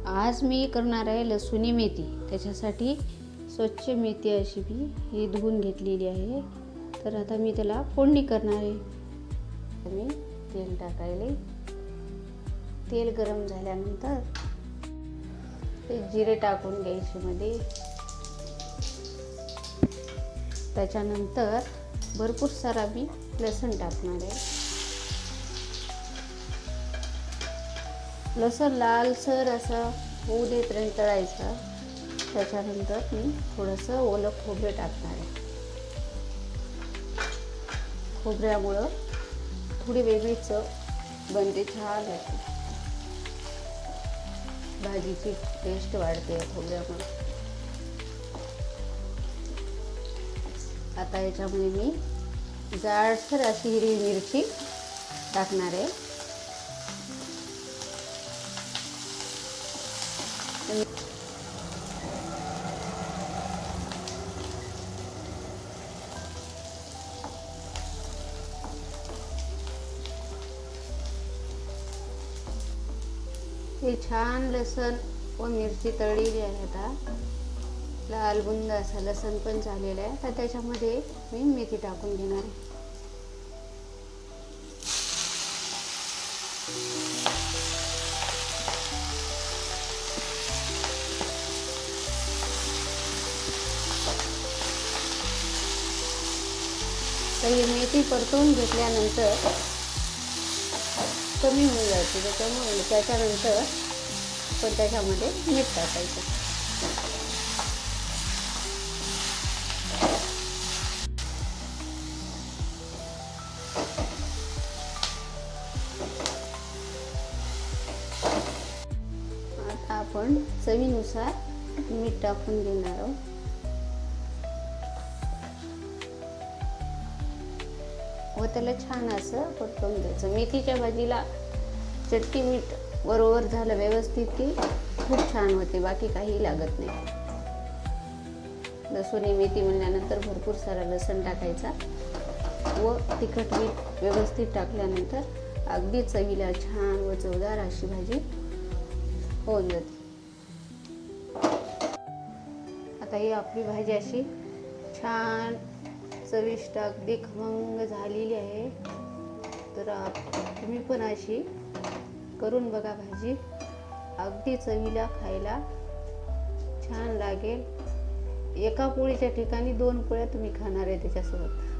आज मी करणार आहे लसूणी मेथी। त्याच्यासाठी स्वच्छ मेथी अशी ही धुवून घेतलेली आहे। तर आता मी त्याला फोडणी करणार आहे। मी तेल टाकायले, तेल गरम झाल्यानंतर ते जिरे टाकून घ्यायचे मध्ये। त्याच्यानंतर भरपूर सारा मी लसूण टाकणार आहे। लसूण लालसर असं होऊ देपर्यंत तळायचं। त्याच्यानंतर मी थोडंसं ओलं खोबरे टाकणार आहे। खोबऱ्यामुळं थोडी वेगळी चव बनते, छान होते, भाजीची टेस्ट वाढते खोबऱ्यामुळे। आता याच्यामध्ये मी जाडसर अशी हिरवी मिरची टाकणार आहे। हे छान लसूण व मिरची तळलेली आहे। आता लाल बुंद असा लसूण पण झालेला आहे। तर त्याच्यामध्ये मी मेथी टाकून घेणार आहे। तर ही मेथी परतवून घेतल्यानंतर कमी होऊन जाते, त्याच्यानंतर पण त्याच्यामध्ये मीठ टाकायचं। आता आपण चवीनुसार मीठ टाकून घेणार आहोत। व त्याला छान असं परतवून द्यायचं। मेथीच्या भाजीला चटणी मीठ बरोबर झालं व्यवस्थित की खूप छान होते, बाकी काही लागत नाही। लसूणी मेथी म्हणल्यानंतर भरपूर सारा लसूण टाकायचा व तिखट मीठ व्यवस्थित टाकल्यानंतर अगदी चवीला छान व चवदार अशी भाजी होऊन जाते। आता ही आपली भाजी अशी छान चविष्ट अगदी खमंग झालेली आहे। तर तुम्ही पण अशी करून बघा भाजी, अगदी चवीला खायला छान लागेल। एका पोळीच्या ठिकाणी 2 पोळ्या तुम्ही खाणार आहे त्याच्यासोबत।